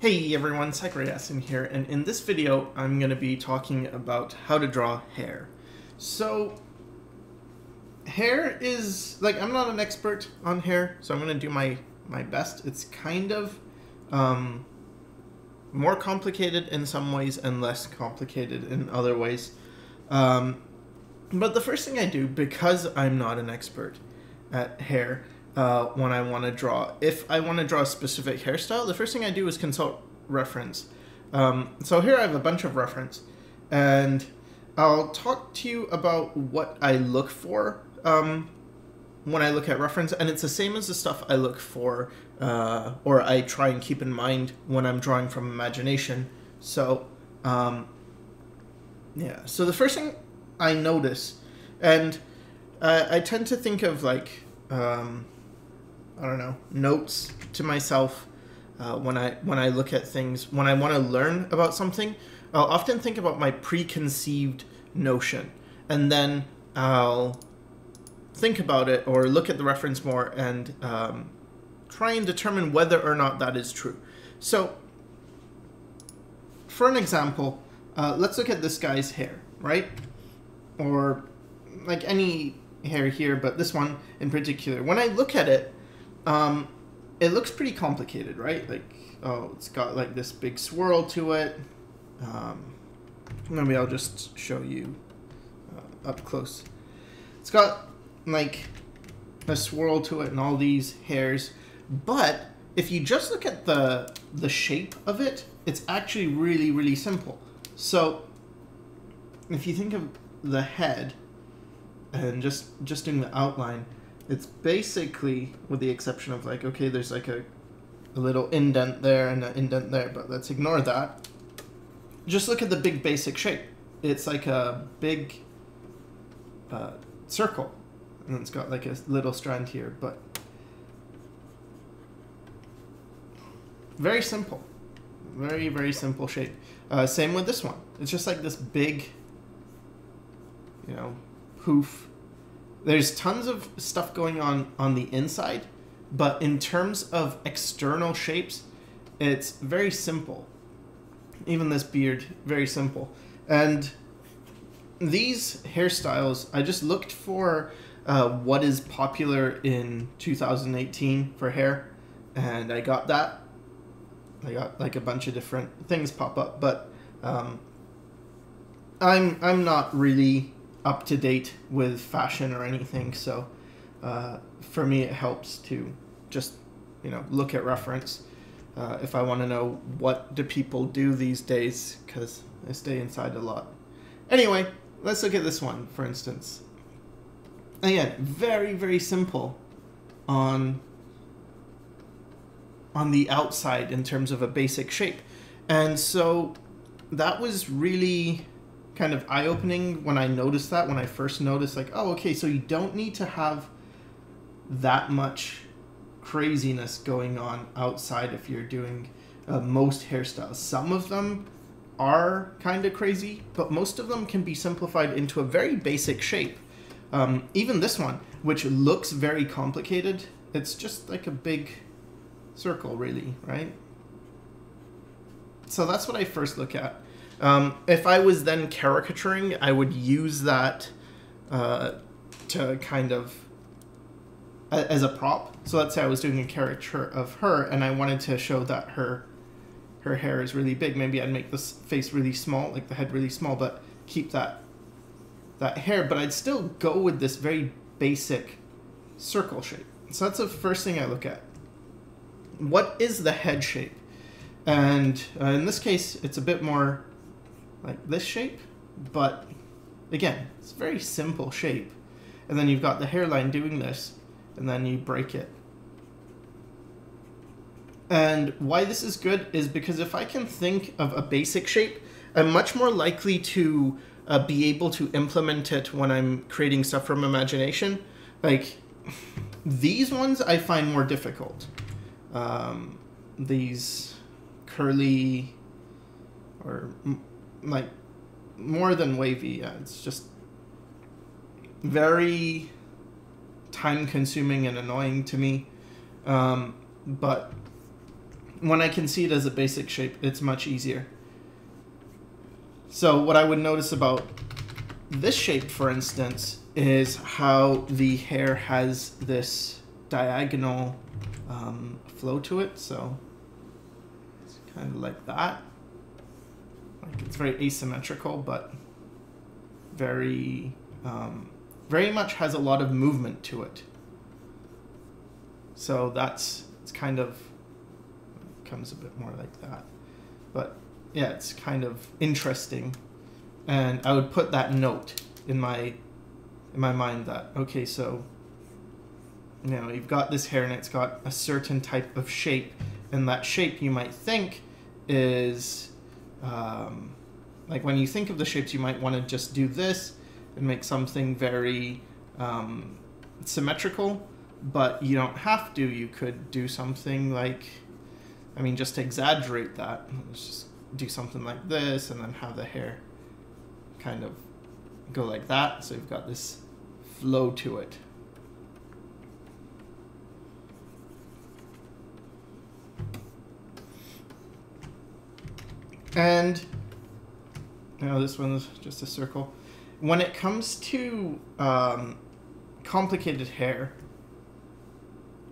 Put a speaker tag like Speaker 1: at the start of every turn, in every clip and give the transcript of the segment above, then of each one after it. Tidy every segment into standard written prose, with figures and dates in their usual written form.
Speaker 1: Hey everyone, Sakuraiyasin here, and in this video I'm going to be talking about how to draw hair. So, hair is, I'm not an expert on hair, so I'm going to do my best. It's kind of more complicated in some ways and less complicated in other ways. But the first thing I do, because I'm not an expert at hair, when I want to draw. If I want to draw a specific hairstyle, the first thing I do is consult reference. So here I have a bunch of reference, and I'll talk to you about what I look for when I look at reference, and it's the same as the stuff I look for, or I try and keep in mind when I'm drawing from imagination. So, yeah. So the first thing I notice, and I tend to think of I don't know, notes to myself when I look at things. When I want to learn about something, I'll often think about my preconceived notion, and then I'll think about it or look at the reference more and try and determine whether or not that is true. So, for an example, let's look at this guy's hair, right? Or like any hair here, but this one in particular. When I look at it, it looks pretty complicated, right? Like, oh, it's got like this big swirl to it. Maybe I'll just show you up close. It's got like a swirl to it and all these hairs. But if you just look at the shape of it, it's actually really, really simple. So if you think of the head and just doing the outline, it's basically, with the exception of like, okay, there's like a little indent there and an indent there, but let's ignore that. Just look at the big basic shape. It's like a big circle, and it's got like a little strand here, but very simple. Very, very simple shape. Same with this one. It's just like this big, poof. There's tons of stuff going on the inside, but in terms of external shapes, it's very simple. Even this beard, very simple. And these hairstyles, I just looked for what is popular in 2018 for hair, and I got that. I got like a bunch of different things pop up, but I'm not really up to date with fashion or anything, so for me it helps to just look at reference if I want to know what do people do these days, because I stay inside a lot. Anyway, let's look at this one, for instance. Again, very, very simple on the outside in terms of a basic shape, and so that was really kind of eye-opening when I noticed that, when I first noticed, like, oh, okay, so you don't need to have that much craziness going on outside if you're doing most hairstyles. Some of them are kind of crazy, but most of them can be simplified into a very basic shape. Even this one, which looks very complicated, it's just like a big circle, really, right? So that's what I first look at. If I was then caricaturing, I would use that to kind of as a prop. So let's say I was doing a caricature of her, and I wanted to show that her hair is really big. Maybe I'd make this face really small, like the head really small, but keep that hair. But I'd still go with this very basic circle shape. So that's the first thing I look at. What is the head shape? And in this case, it's a bit more like this shape, but again, it's a very simple shape. And then you've got the hairline doing this, and then you break it. And why this is good is because if I can think of a basic shape, I'm much more likely to be able to implement it when I'm creating stuff from imagination. Like, these ones I find more difficult. These curly, or like more than wavy, yeah, it's just very time consuming and annoying to me, but when I can see it as a basic shape, it's much easier. So what I would notice about this shape, for instance, is how the hair has this diagonal flow to it. So it's kind of like that. Like it's very asymmetrical, but very, very much has a lot of movement to it. So it's kind of, comes a bit more like that. But yeah, it's kind of interesting. And I would put that note in my mind that, okay, so, you know, you've got this hair and it's got a certain type of shape, and that shape you might think is, like when you think of the shapes, you might want to just do this and make something very symmetrical, but you don't have to. You could do something like, I mean, just to exaggerate that, let's just do something like this and then have the hair kind of go like that, so you've got this flow to it. And now this one's just a circle. When it comes to complicated hair,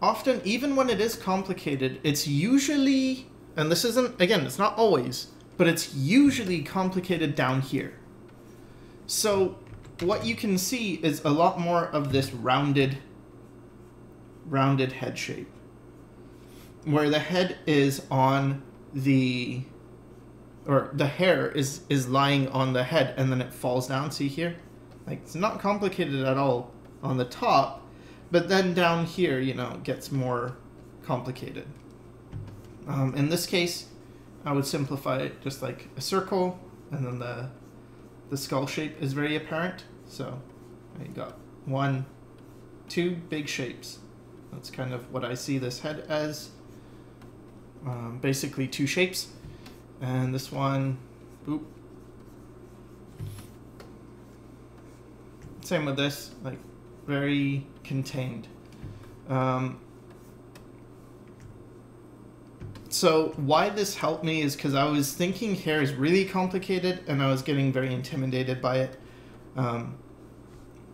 Speaker 1: often, even when it is complicated, it's usually, and this isn't, again, it's not always, but it's usually complicated down here. So what you can see is a lot more of this rounded head shape, where the head is on the, or the hair is lying on the head and then it falls down. See here? Like, it's not complicated at all on the top, but then down here, you know, it gets more complicated. In this case, I would simplify it just like a circle, and then the skull shape is very apparent. So you got 1, 2 big shapes. That's kind of what I see this head as. Basically 2 shapes. And this one, boop. Same with this, like very contained. So why this helped me is because I was thinking hair is really complicated and I was getting very intimidated by it.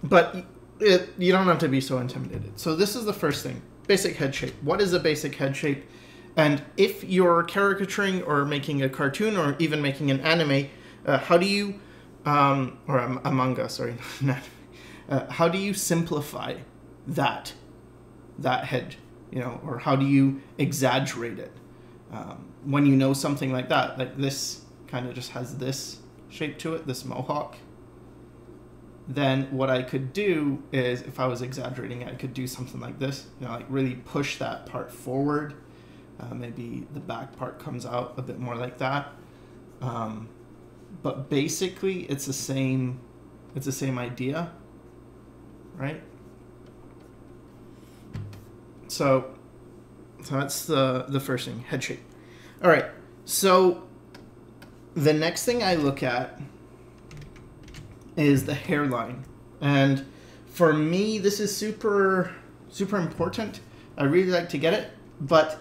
Speaker 1: But you don't have to be so intimidated. So this is the first thing, basic head shape. What is a basic head shape? And if you're caricaturing or making a cartoon or even making an anime, how do you, or a manga, sorry, how do you simplify that head, you know, or how do you exaggerate it? When you know something like that, like this kind of just has this shape to it, this mohawk, then what I could do is, if I was exaggerating it, I could do something like this, you know, like really push that part forward. Maybe the back part comes out a bit more like that. But basically it's the same idea, right? So that's the first thing, head shape. All right, so the next thing I look at is the hairline. And for me, this is super important. I really like to get it, but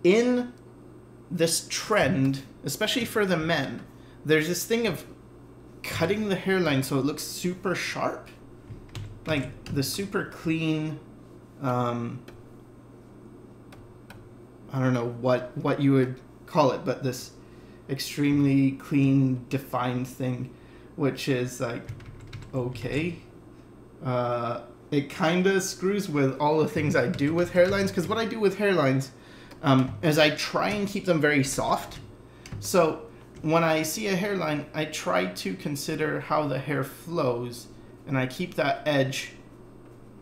Speaker 1: in this trend, especially for the men, there's this thing of cutting the hairline so it looks super sharp, like the super clean, I don't know what you would call it, but this extremely clean, defined thing, which is like, okay, it kind of screws with all the things I do with hairlines, because what I do with hairlines is I try and keep them very soft. So when I see a hairline, I try to consider how the hair flows, and I keep that edge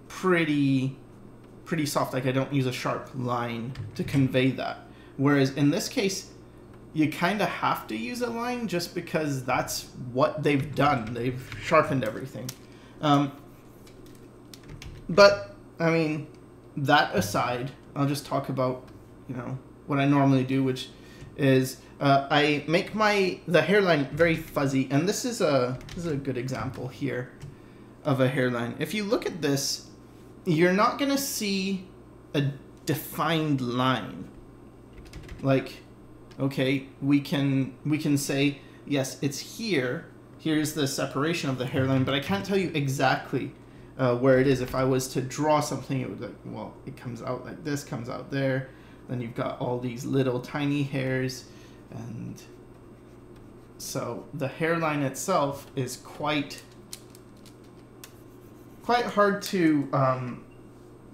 Speaker 1: pretty soft. Like, I don't use a sharp line to convey that. Whereas in this case, you kind of have to use a line just because that's what they've done. They've sharpened everything. But, I mean, that aside, I'll just talk about, you know, what I normally do, which is I make the hairline very fuzzy. And this is a good example here of a hairline. If you look at this, you're not going to see a defined line. like, okay, we can say, yes, it's here. Here's the separation of the hairline, but I can't tell you exactly where it is. If I was to draw something, it would like, well, it comes out like this, comes out there. Then you've got all these little tiny hairs, and so the hairline itself is quite hard to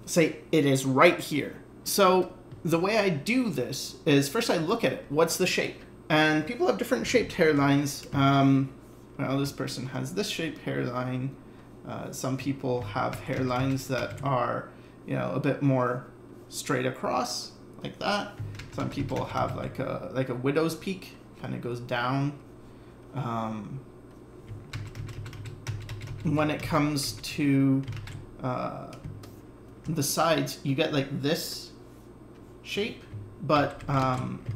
Speaker 1: say it is right here. So the way I do this is first I look at it. What's the shape? And people have different shaped hairlines. Well, this person has this shaped hairline. Some people have hairlines that are, you know, a bit more straight across, like that. Some people have like a widow's peak, kind of goes down. When it comes to the sides, you get like this shape, but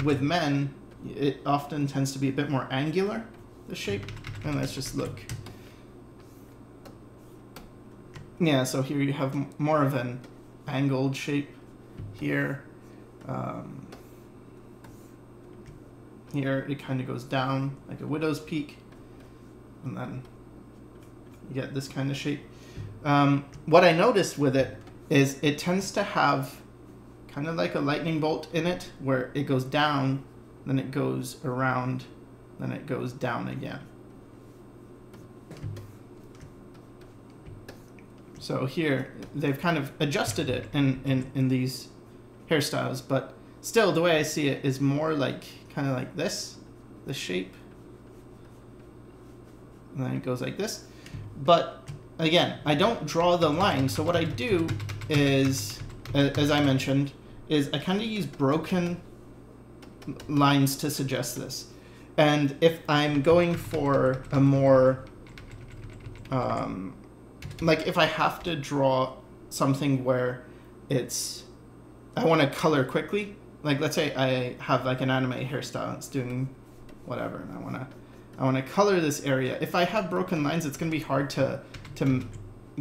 Speaker 1: with men, it often tends to be a bit more angular, the shape. And let's just look. Yeah, so here you have more of an angled shape here. Here it kind of goes down like a widow's peak, and then you get this kind of shape. What I noticed with it is it tends to have kind of like a lightning bolt in it, where it goes down, then it goes around, then it goes down again. So here, they've kind of adjusted it in these hairstyles, but still the way I see it is more like, kind of like this, the shape. And then it goes like this. But again, I don't draw the line. So what I do is, as I mentioned, is I kind of use broken lines to suggest this. And if I'm going for a more, like if I have to draw something where it's, I want to color quickly, like let's say I have like an anime hairstyle, it's doing whatever, and I want to color this area. If I have broken lines, it's going to be hard to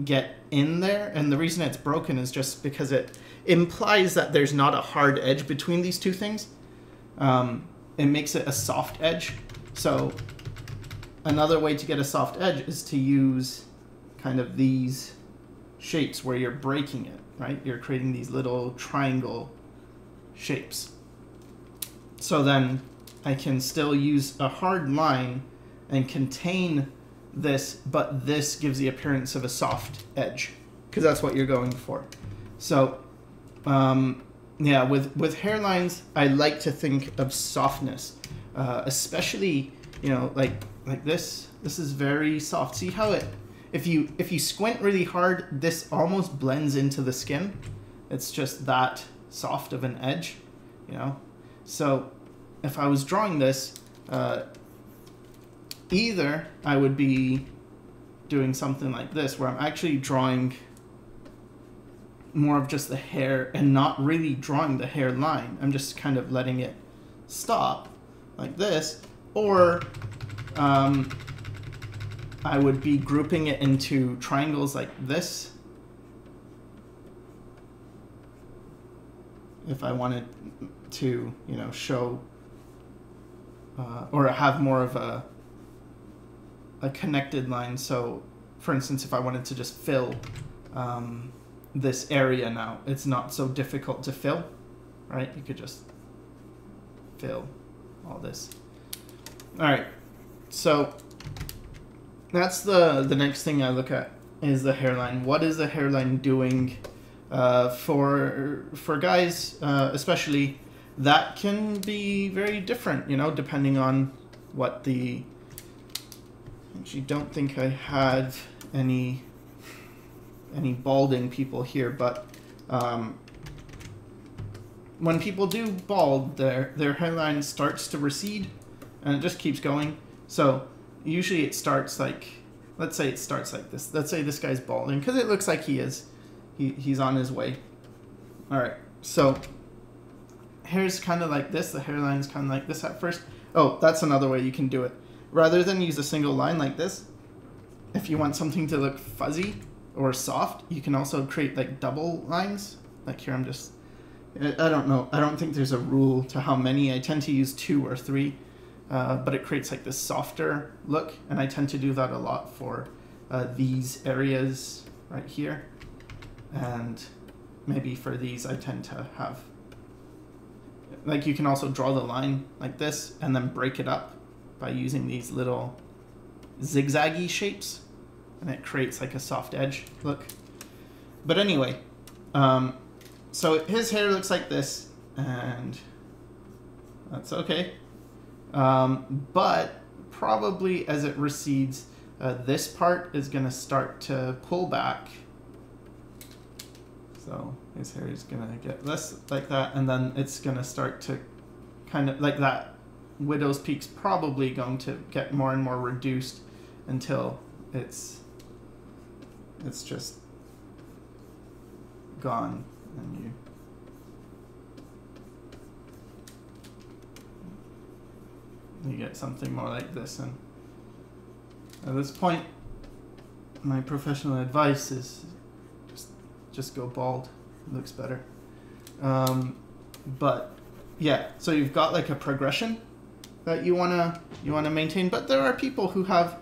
Speaker 1: get in there, and the reason it's broken is just because it implies that there's not a hard edge between these two things. It makes it a soft edge. So another way to get a soft edge is to use kind of these shapes where you're breaking it, right? You're creating these little triangle shapes. So then I can still use a hard line and contain this, but this gives the appearance of a soft edge, because that's what you're going for. So yeah, with hairlines, I like to think of softness, especially, you know, like this. This is very soft. See how it, if you squint really hard, this almost blends into the skin. It's just that soft of an edge, you know. So if I was drawing this, either I would be doing something like this, where I'm actually drawing more of just the hair and not really drawing the hairline. I'm just kind of letting it stop like this, or I would be grouping it into triangles like this if I wanted to, you know, show or have more of a connected line. So for instance, if I wanted to just fill this area now, it's not so difficult to fill, right? You could just fill all this. All right, so that's the next thing I look at, is the hairline. What is the hairline doing for guys, especially? That can be very different, you know, depending on what the... Actually, don't think I had any balding people here, but when people do bald, their hairline starts to recede, and it just keeps going. So usually it starts like, let's say it starts like this. Let's say this guy's balding, because it looks like he is. He's on his way. All right, so hair's kind of like this. The hairline's kind of like this at first. Oh, that's another way you can do it. Rather than use a single line like this, if you want something to look fuzzy or soft, you can also create like double lines. Like here, I'm just I don't know. I don't think there's a rule to how many. I tend to use 2 or 3, but it creates like this softer look, and I tend to do that a lot for these areas right here, and maybe for these I tend to have, like, you can also draw the line like this and then break it up by using these little zigzaggy shapes, and it creates like a soft edge look. But anyway, so his hair looks like this, and that's okay. But probably as it recedes, this part is going to start to pull back. So his hair is going to get less like that, and then it's going to start to kind of like that. Widow's Peak's probably going to get more and more reduced until it's just gone, and you get something more like this. And at this point, my professional advice is just go bald. It looks better. But yeah, so you've got like a progression that you wanna maintain, but there are people who have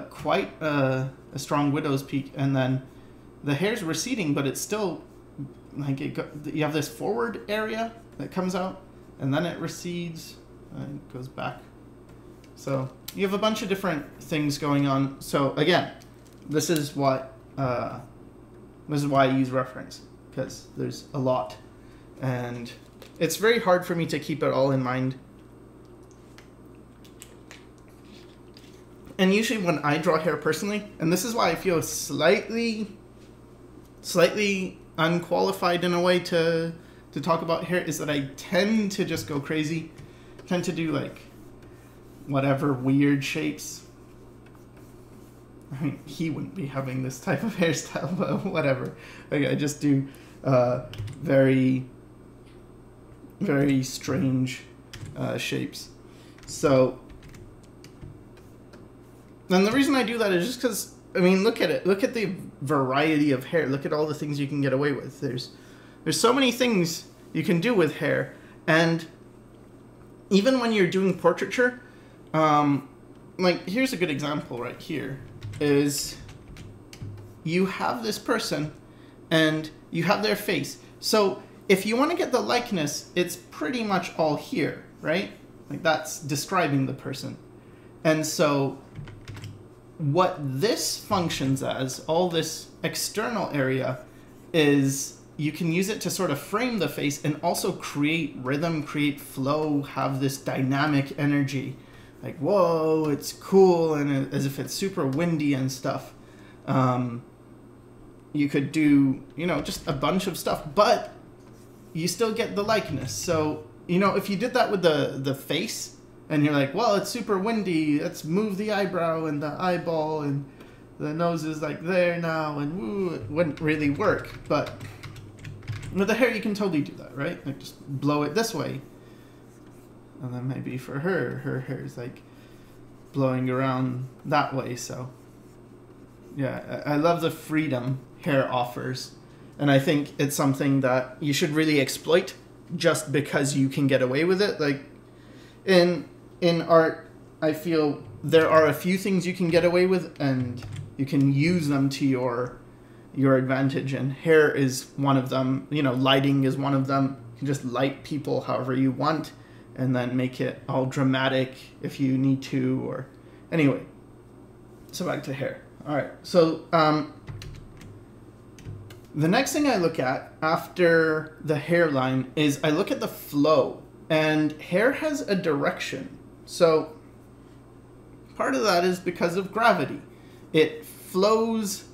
Speaker 1: quite a strong Widow's Peak, and then the hair's receding, but it's still like you have this forward area that comes out, and then it recedes and it goes back. So you have a bunch of different things going on. So again, this is why I use reference, because there's a lot, and it's very hard for me to keep it all in mind. And usually when I draw hair personally, and this is why I feel slightly unqualified in a way to talk about hair, is that I tend to just go crazy. Tend to do like whatever weird shapes. I mean, he wouldn't be having this type of hairstyle, but whatever. Like, I just do very, very strange shapes. So, and the reason I do that is just because, I mean, look at it. Look at the variety of hair. Look at all the things you can get away with. There's so many things you can do with hair, and even when you're doing portraiture, like, here's a good example right here, is you have this person and you have their face. So if you want to get the likeness, it's pretty much all here, right? Like, that's describing the person. And so what this functions as, all this external area, is you can use it to sort of frame the face and also create rhythm, create flow, have this dynamic energy. Like, whoa, it's cool, and as if it's super windy and stuff. You could do, you know, just a bunch of stuff, but you still get the likeness. So, you know, if you did that with the face, and you're like, well, it's super windy, let's move the eyebrow and the eyeball, and the nose is like there now, and woo, it wouldn't really work. But with the hair, you can totally do that, right? Like, just blow it this way. And then maybe for her hair is like blowing around that way. So yeah, I love the freedom hair offers. And I think it's something that you should really exploit just because you can get away with it. Like, in art, I feel there are a few things you can get away with, and you can use them to your advantage, and hair is one of them. You know, lighting is one of them. You can just light people however you want, and then make it all dramatic if you need to, or anyway. So back to hair. All right. So the next thing I look at after the hairline is I look at the flow, and hair has a direction. So part of that is because of gravity. It flows.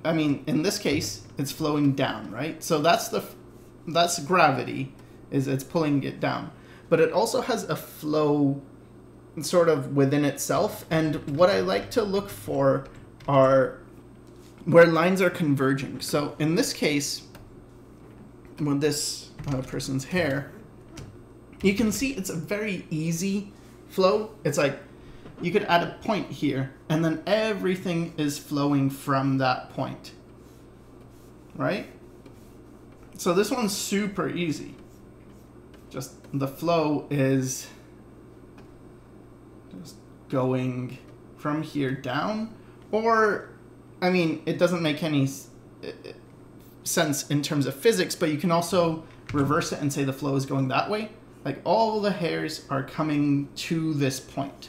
Speaker 1: I mean, in this case, it's flowing down, right? So that's gravity, is it's pulling it down. But it also has a flow sort of within itself. And what I like to look for are where lines are converging. So in this case, with this person's hair, you can see it's a very easy flow. It's like you could add a point here, and then everything is flowing from that point, right? So this one's super easy. Just the flow is just going from here down, or, I mean, it doesn't make any sense in terms of physics, but you can also reverse it and say the flow is going that way. Like all the hairs are coming to this point.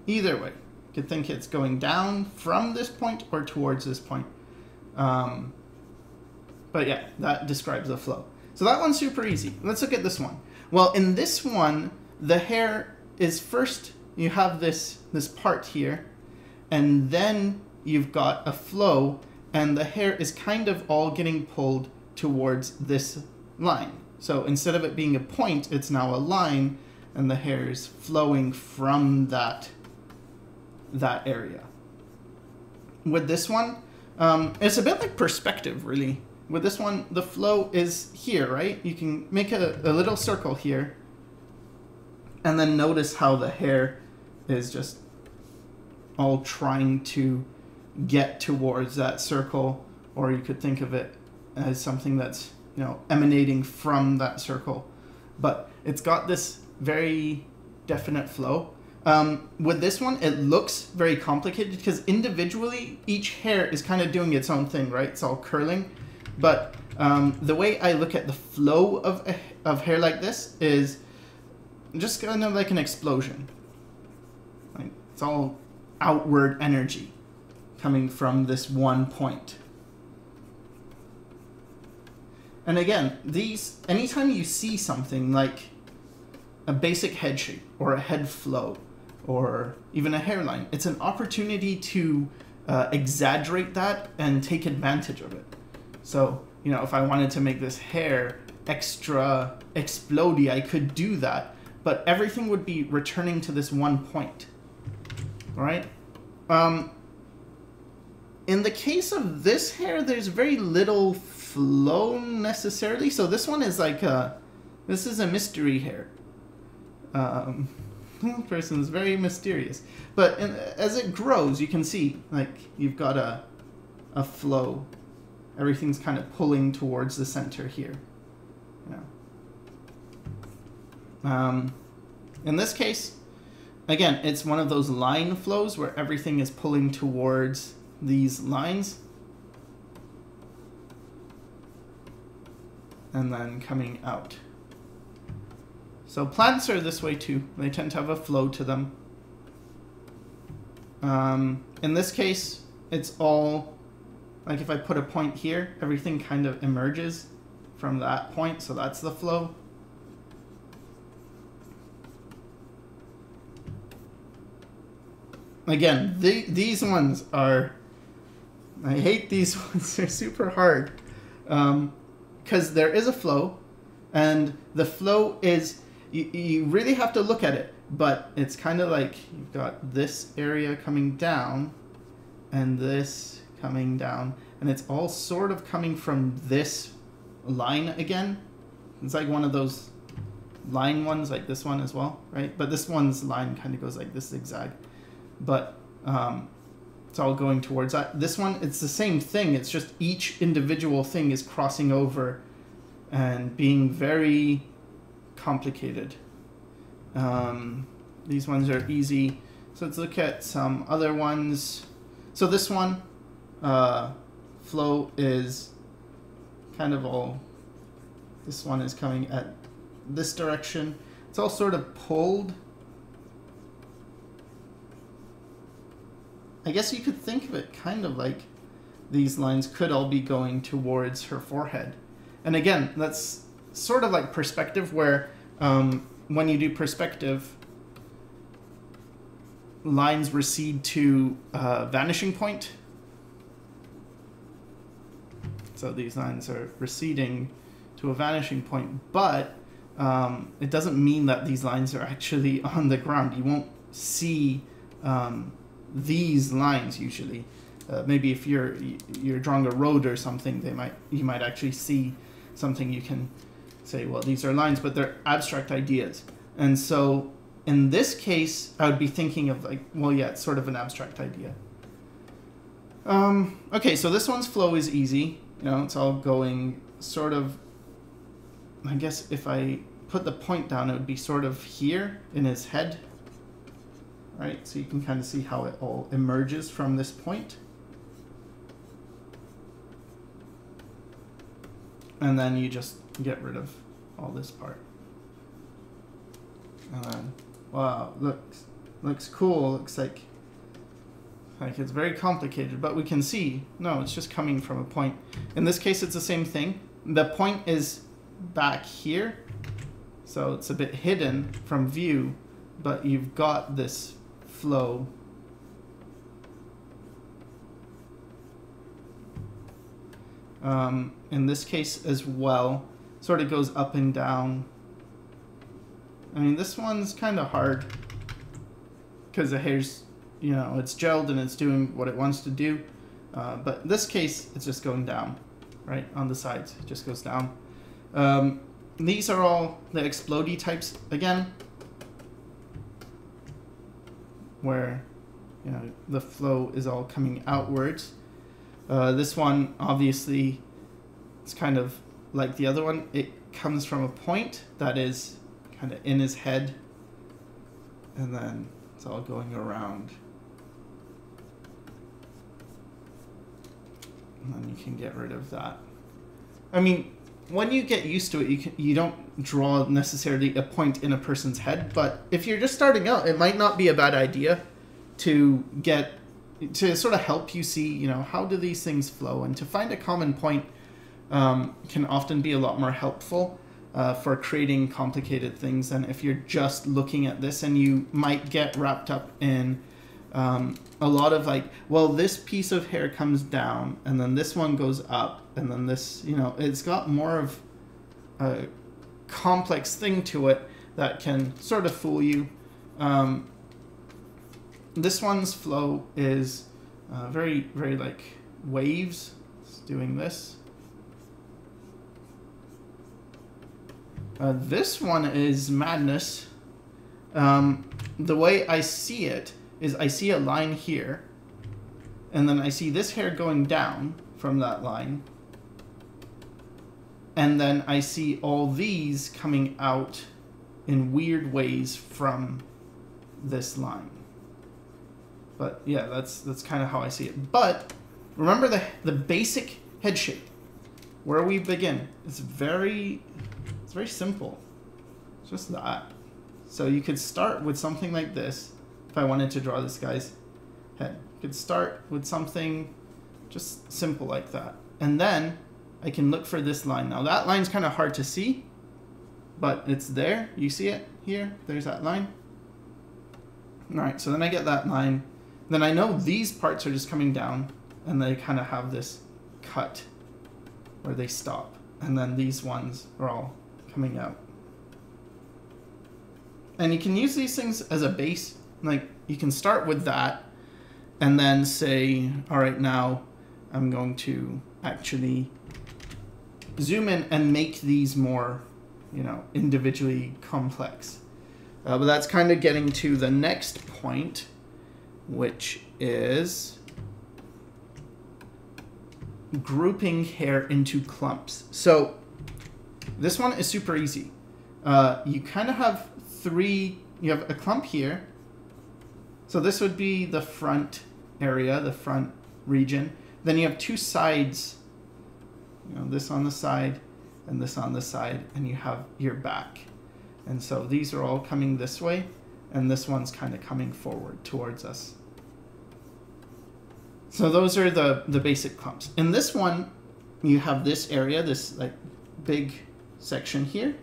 Speaker 1: Either way, you could think it's going down from this point or towards this point. But yeah, that describes the flow. So that one's super easy. Let's look at this one. Well, in this one, the hair is first, you have this part here, and then you've got a flow, and the hair is kind of all getting pulled towards this line. So instead of it being a point, it's now a line, and the hair is flowing from that area. With this one, it's a bit like perspective, really. With this one, the flow is here, right? You can make a little circle here, and then notice how the hair is just all trying to get towards that circle, or you could think of it as something that's, you know, emanating from that circle. But it's got this very definite flow. With this one, it looks very complicated because individually each hair is kind of doing its own thing, right? It's all curling. But the way I look at the flow of hair like this is just kind of like an explosion. Like, it's all outward energy coming from this one point. And again, anytime you see something like a basic head shape or a head flow or even a hairline, it's an opportunity to exaggerate that and take advantage of it. So, you know, if I wanted to make this hair extra explodey, I could do that, but everything would be returning to this one point. All right? In the case of this hair, there's very little flow necessarily. So this one is like this is a mystery hair. The person's very mysterious. But as it grows, you can see, like, you've got a flow. Everything's kind of pulling towards the center here. Yeah. In this case, again, it's one of those line flows where everything is pulling towards these lines. And then coming out. So plants are this way too. They tend to have a flow to them. In this case, it's all, like if I put a point here, everything kind of emerges from that point, so that's the flow. Again, these ones are, I hate these ones, they're super hard. Because there is a flow, and the flow is, you really have to look at it, but it's kind of like you've got this area coming down, and this coming down, and it's all sort of coming from this line again. It's like one of those line ones, like this one as well, right? But this one's line kind of goes like this zigzag, but it's all going towards that. This one, it's the same thing. It's just each individual thing is crossing over and being very complicated. These ones are easy. So let's look at some other ones. So this one, flow is kind of all, this one is coming at this direction. It's all sort of pulled. I guess you could think of it kind of like these lines could all be going towards her forehead. And again, that's sort of like perspective, where when you do perspective, lines recede to vanishing point. So these lines are receding to a vanishing point, but it doesn't mean that these lines are actually on the ground. You won't see these lines usually. Maybe if you're drawing a road or something, you might actually see something. You can say, well, these are lines, but they're abstract ideas. And so in this case, I would be thinking of like, well, yeah, it's sort of an abstract idea. Okay, so this one's flow is easy. You know, it's all going sort of, I guess if I put the point down, it would be sort of here in his head. Right, so you can kind of see how it all emerges from this point. And then you just get rid of all this part. And then, wow, looks cool. Looks like it's very complicated, but we can see, no, it's just coming from a point. In this case, it's the same thing. The point is back here, so it's a bit hidden from view, but you've got this flow. In this case as well, sort of goes up and down. I mean, this one's kind of hard because the hair's, you know, it's gelled and it's doing what it wants to do. But in this case, it's just going down, right? On the sides, it just goes down. These are all the explodey types again, where, you know, the flow is all coming outwards. This one, obviously, it's kind of like the other one. It comes from a point that is kind of in his head, and then it's all going around. And then you can get rid of that. I mean, when you get used to it, you don't draw necessarily a point in a person's head, but if you're just starting out, it might not be a bad idea to sort of help you see, you know, how do these things flow, and to find a common point can often be a lot more helpful for creating complicated things than if you're just looking at this, and you might get wrapped up in a lot of like, well, this piece of hair comes down and then this one goes up and then this, you know, it's got more of a complex thing to it that can sort of fool you. This one's flow is very, very like waves. It's doing this. This one is madness. The way I see it is I see a line here, and then I see this hair going down from that line, and then I see all these coming out in weird ways from this line. But yeah, that's kind of how I see it. But remember the basic head shape, where we begin. It's very simple. It's just that. So you could start with something like this. If I wanted to draw this guy's head, I could start with something just simple like that. And then I can look for this line. Now that line's kind of hard to see, but it's there. You see it here? There's that line. All right, so then I get that line. Then I know these parts are just coming down, and they kind of have this cut where they stop. And then these ones are all coming out. And you can use these things as a base. Like, you can start with that and then say, all right, now I'm going to actually zoom in and make these more, you know, individually complex. But that's kind of getting to the next point, which is grouping hair into clumps. So this one is super easy. You kind of have you have a clump here. So this would be the front area, the front region. Then you have two sides, you know, this on the side and this on the side, and you have your back. And so these are all coming this way, and this one's kind of coming forward towards us. So those are the basic clumps. In this one, you have this area, this like big section here,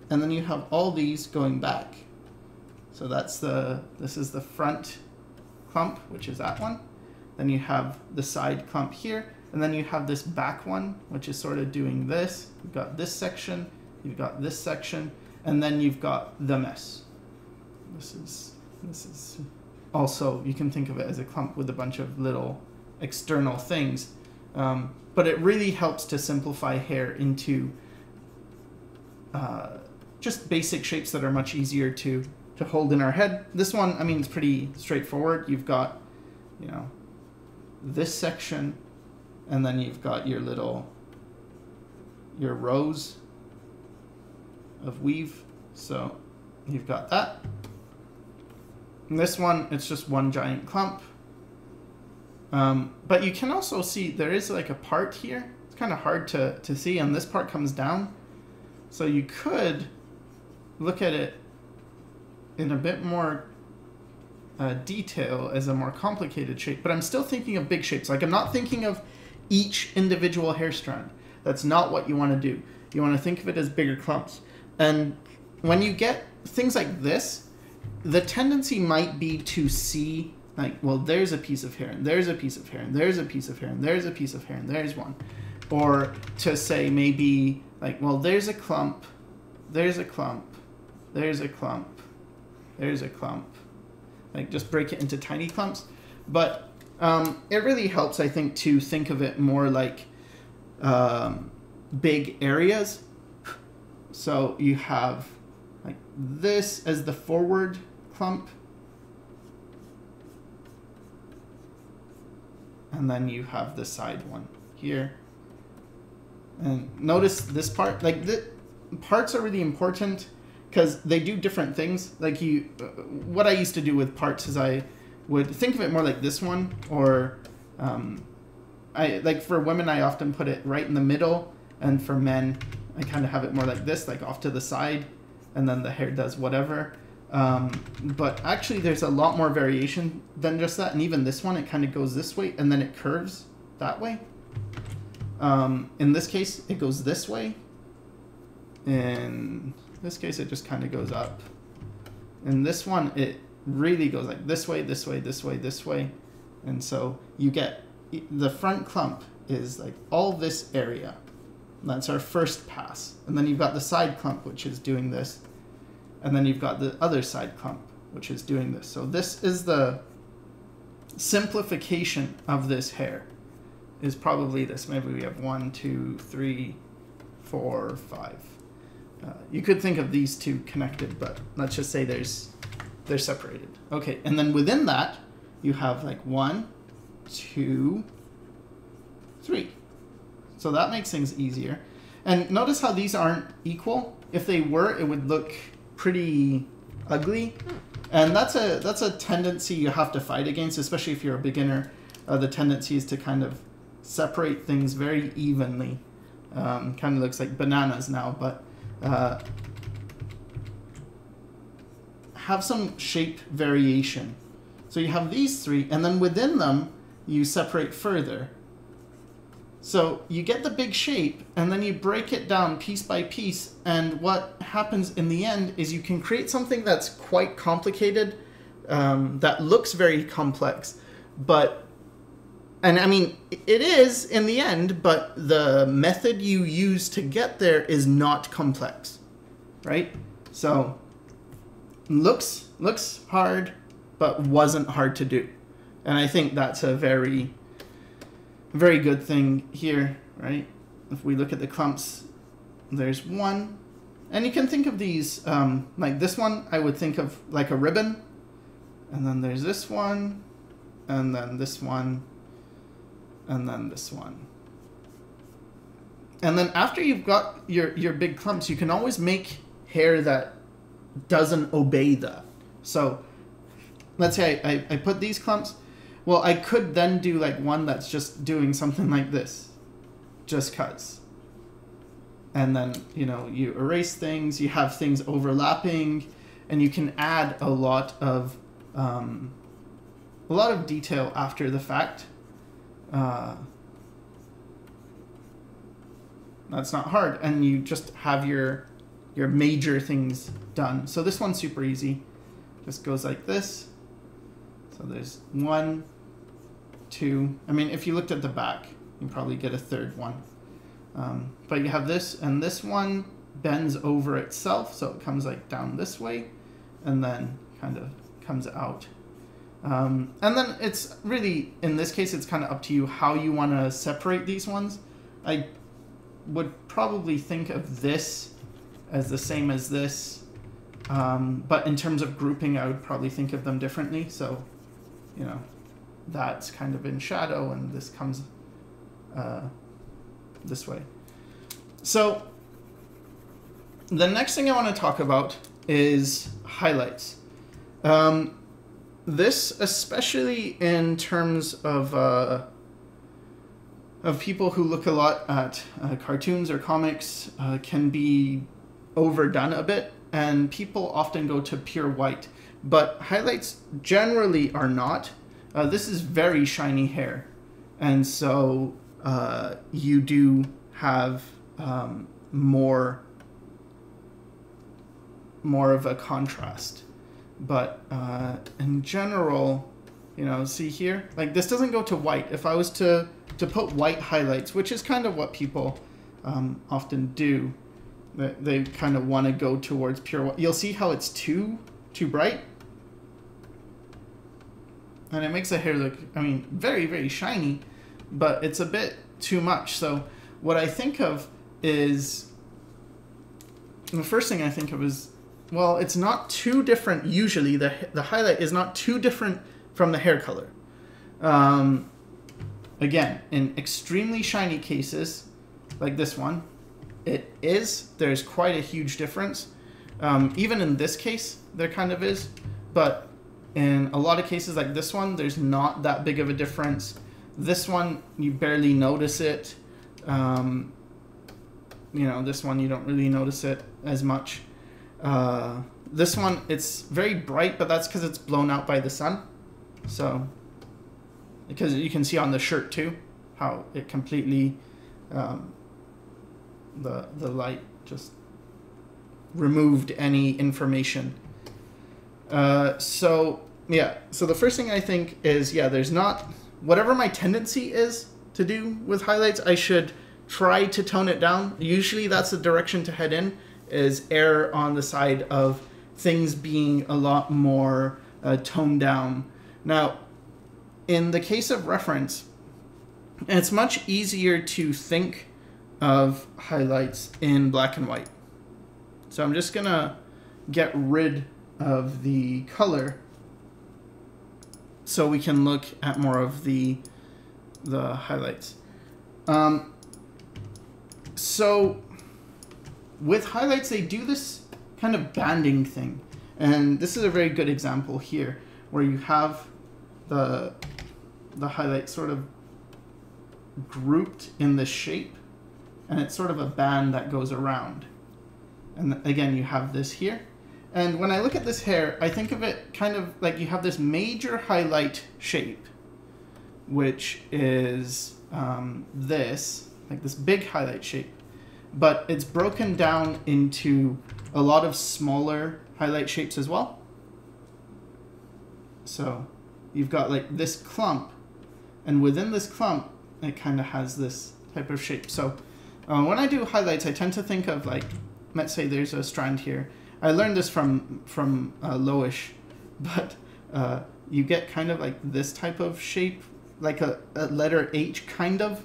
Speaker 1: and then you have all these going back. So this is the front clump, which is that one. Then you have the side clump here, and then you have this back one, which is sort of doing this. You've got this section, you've got this section, and then you've got the mess. This is also, you can think of it as a clump with a bunch of little external things, but it really helps to simplify hair into just basic shapes that are much easier to hold in our head. This one, I mean, it's pretty straightforward. You've got, you know, this section, and then you've got your little your rows of weave. So you've got that. And this one, it's just one giant clump. But you can also see there is like a part here. It's kind of hard to see, and this part comes down. So you could look at it in a bit more detail as a more complicated shape, but I'm still thinking of big shapes. Like, I'm not thinking of each individual hair strand. That's not what you want to do. You want to think of it as bigger clumps. And when you get things like this, the tendency might be to see, like, well, there's a piece of hair, and there's a piece of hair, and there's a piece of hair, and there's a piece of hair, and there's one. Or to say maybe, like, well, there's a clump, there's a clump, there's a clump, there's a clump. Like, just break it into tiny clumps. But it really helps, I think, to think of it more like big areas. So you have like this as the forward clump. And then you have the side one here. And notice this part, like the parts are really important because they do different things. Like what I used to do with parts is I would think of it more like this one, or like for women, I often put it right in the middle, and for men, I kind of have it more like this, like off to the side, and then the hair does whatever. But actually there's a lot more variation than just that, and even this one, it kind of goes this way, and then it curves that way. In this case, it goes this way. In this case, it just kind of goes up. In this one, it really goes like this way, this way, this way, this way. And so you get, the front clump is like all this area. That's our first pass. And then you've got the side clump, which is doing this. And then you've got the other side clump, which is doing this. So this is the simplification of this hair, is probably this. Maybe we have 1, 2, 3, 4, 5. You could think of these two connected, but let's just say they're separated. Okay, and then within that, you have like 1, 2, 3. So that makes things easier. And notice how these aren't equal. If they were, it would look pretty ugly. And that's a tendency you have to fight against, especially if you're a beginner. The tendency is to kind of separate things very evenly. Kind of looks like bananas now, but have some shape variation. So you have these 3, and then within them, you separate further. So you get the big shape, and then you break it down piece by piece, and what happens in the end is you can create something that's quite complicated, that looks very complex, but, and I mean, it is in the end, but the method you use to get there is not complex, right? So looks hard, but wasn't hard to do. And I think that's a very good thing here, right? If we look at the clumps, there's 1. And you can think of these, like this one, I would think of like a ribbon. And then there's this one, and then this one, and then this one. And then after you've got your big clumps, you can always make hair that doesn't obey that. So let's say I put these clumps. Well, I could then do like one that's just doing something like this, just cuts. And then, you know, you erase things, you have things overlapping, and you can add a lot of detail after the fact. That's not hard, and you just have your major things done. So this one's super easy. Just goes like this. So there's 1, 2. I mean, if you looked at the back, you probably get a third one. But you have this, and this one bends over itself, so it comes like down this way, and then kind of comes out. And then it's really, in this case, it's kind of up to you how you want to separate these ones. I would probably think of this as the same as this, but in terms of grouping, I would probably think of them differently. So, you know, that's kind of in shadow, and this comes this way. So the next thing I want to talk about is highlights. This, especially in terms of people who look a lot at cartoons or comics, can be overdone a bit, and people often go to pure white. But highlights generally are not. This is very shiny hair, and so you do have more of a contrast. But in general, you know, see here, like this doesn't go to white. If I was to put white highlights, which is kind of what people often do, they kind of want to go towards pure white. You'll see how it's too bright, and it makes the hair look, I mean, very, very shiny, but it's a bit too much. So what I think of is, the first thing I think of is, well, it's not too different. Usually the highlight is not too different from the hair color. Again, in extremely shiny cases, like this one, there's quite a huge difference. Even in this case, there kind of is, but in a lot of cases like this one, there's not that big of a difference. This one, you barely notice it. You know, this one, you don't really notice it as much. This one, it's very bright, but that's because it's blown out by the sun. So, because you can see on the shirt too, how it completely, the light just removed any information. So yeah, so the first thing I think is, yeah, there's not, whatever my tendency is to do with highlights, I should try to tone it down. Usually that's the direction to head in, is err on the side of things being a lot more toned down. Now, in the case of reference, it's much easier to think of highlights in black and white. So I'm just gonna get rid of the color so we can look at more of the highlights. So with highlights, they do this kind of banding thing, and this is a very good example here, where you have the highlight sort of grouped in this shape, and it's sort of a band that goes around. And again, you have this here. And when I look at this hair, I think of it kind of like you have this major highlight shape, which is this, like this big highlight shape. But it's broken down into a lot of smaller highlight shapes as well. So you've got like this clump, and within this clump, it kind of has this type of shape. So when I do highlights, I tend to think of, like, let's say there's a strand here. I learned this from Loish, but you get kind of like this type of shape, like a letter H, kind of,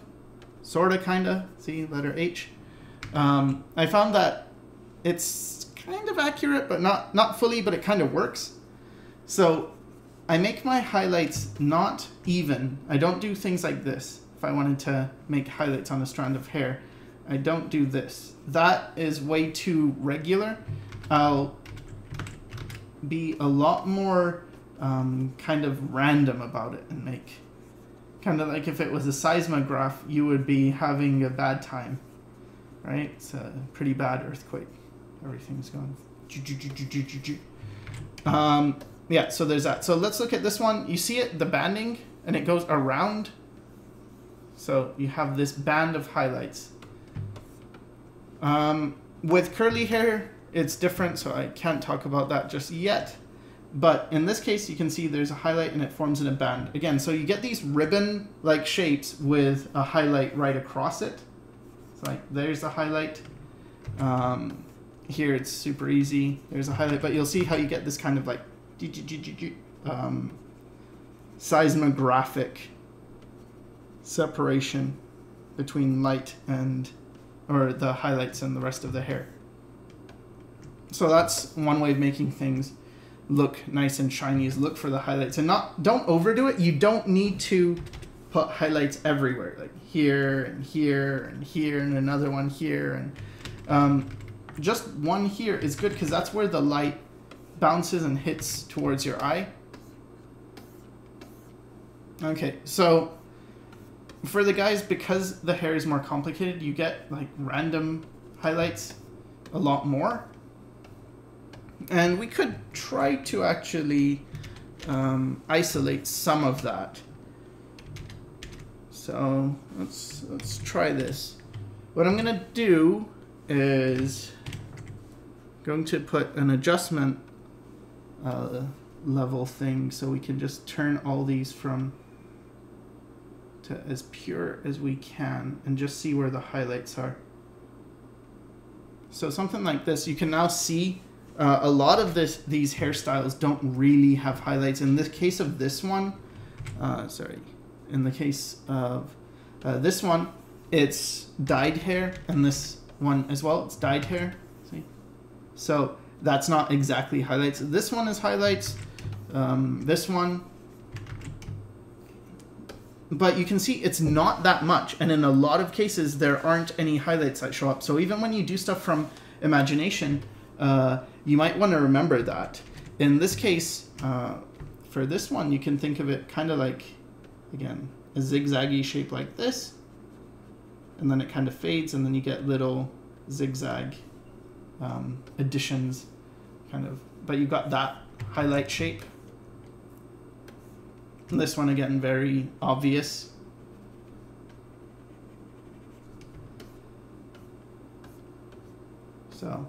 Speaker 1: sort of, kind of. See, letter H. I found that it's kind of accurate, but not fully, but it kind of works. So I make my highlights not even. I don't do things like this. If I wanted to make highlights on a strand of hair, I don't do this. That is way too regular. I'll be a lot more kind of random about it and make kind of like if it was a seismograph, you would be having a bad time, right? It's a pretty bad earthquake. Everything's going. Yeah, so there's that. So let's look at this one. You see it, the banding, and it goes around. So you have this band of highlights. With curly hair, it's different, so I can't talk about that just yet. But in this case, you can see there's a highlight and it forms in a band. Again, so you get these ribbon-like shapes with a highlight right across it. So like, there's the highlight. Here it's super easy. There's a highlight, but you'll see how you get this kind of like seismographic separation between light and, or the highlights and the rest of the hair. So that's one way of making things look nice and shiny, is look for the highlights and don't overdo it. You don't need to put highlights everywhere, like here and here and here and another one here, and just one here is good because that's where the light bounces and hits towards your eye. Okay, so for the guys, because the hair is more complicated, you get like random highlights a lot more. And we could try to actually isolate some of that. So let's try this. What I'm gonna do is going to put an adjustment level thing so we can just turn all these from to as pure as we can and just see where the highlights are. So something like this, you can now see a lot of these hairstyles don't really have highlights. In the case of this one, in the case of this one, it's dyed hair, and this one as well, it's dyed hair. See? So that's not exactly highlights. This one is highlights, this one. But you can see it's not that much, and in a lot of cases there aren't any highlights that show up. So even when you do stuff from imagination, you might want to remember that. In this case, for this one, you can think of it kind of like, again, a zigzaggy shape like this, and then it kind of fades, and then you get little zigzag additions, kind of, but you've got that highlight shape. And this one, again, very obvious. So,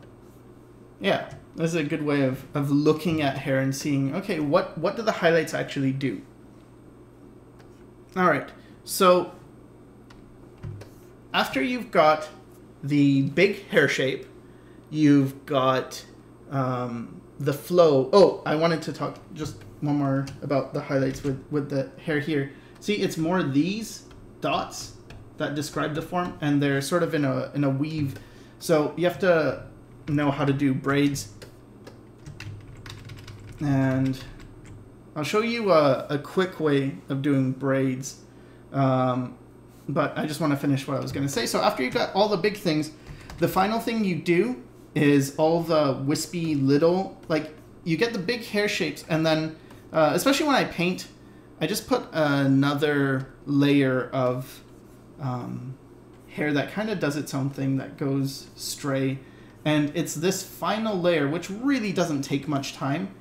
Speaker 1: yeah, this is a good way of looking at hair and seeing, okay, what do the highlights actually do? All right, so after you've got the big hair shape, you've got the flow. Oh, I wanted to talk just one more about the highlights with the hair here. See, it's more these dots that describe the form, and they're sort of in a weave. So you have to know how to do braids. And I'll show you a quick way of doing braids. But I just want to finish what I was going to say. So after you've got all the big things, the final thing you do is all the wispy little, like you get the big hair shapes, and then especially when I paint, I just put another layer of hair that kind of does its own thing, that goes stray. And it's this final layer, which really doesn't take much time.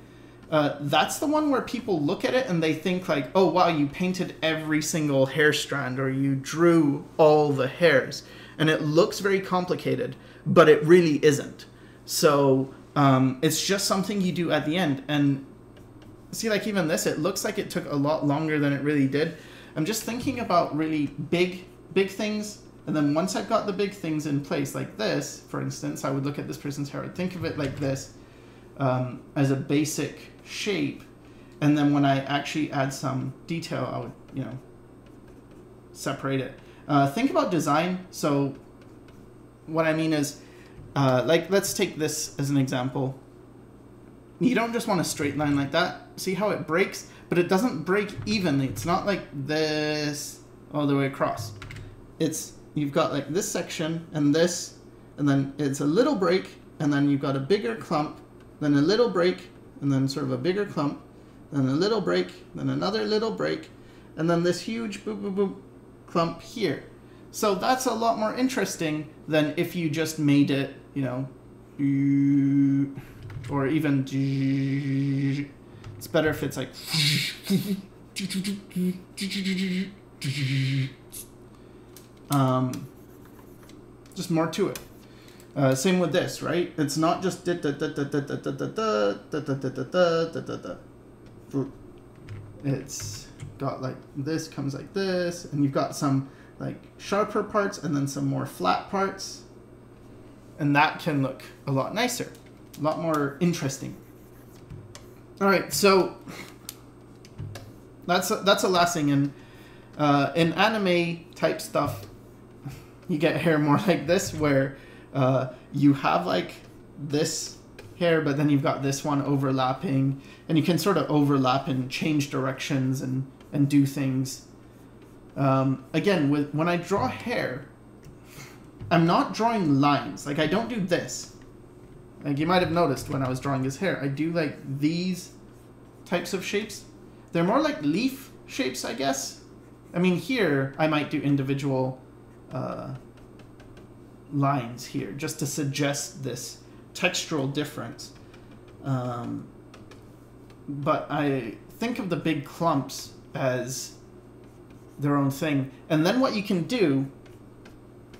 Speaker 1: That's the one where people look at it and they think like, oh, wow, you painted every single hair strand, or you drew all the hairs. And it looks very complicated, but it really isn't. So it's just something you do at the end. And see, like even this, it looks like it took a lot longer than it really did. I'm just thinking about really big things. And then once I've got the big things in place, like this, for instance, I would look at this person's hair. I'd think of it like this, as a basic shape. And then when I actually add some detail, I would, you know, separate it. Think about design. So what I mean is, like, let's take this as an example. You don't just want a straight line like that. See how it breaks? But it doesn't break evenly. It's not like this all the way across. It's, you've got like this section and this, and then it's a little break, and then you've got a bigger clump, then a little break, and then sort of a bigger clump, then a little break, then another little break, and then this huge boop, boop, boop clump here. So that's a lot more interesting than if you just made it, you know, or even, it's better if it's like, just more to it. Same with this, right? It's not just it's got like this comes like this, and you've got some like sharper parts and then some more flat parts, and that can look a lot nicer, a lot more interesting. All right, so that's the last thing. And in anime type stuff, you get hair more like this, where you have like this hair, but then you've got this one overlapping, and you can sort of overlap and change directions and do things. Again, when I draw hair, I'm not drawing lines. Like, I don't do this. Like, you might have noticed when I was drawing his hair, I do like these types of shapes. They're more like leaf shapes, I guess. I mean, here I might do individual lines here just to suggest this textural difference. But I think of the big clumps as their own thing. And then what you can do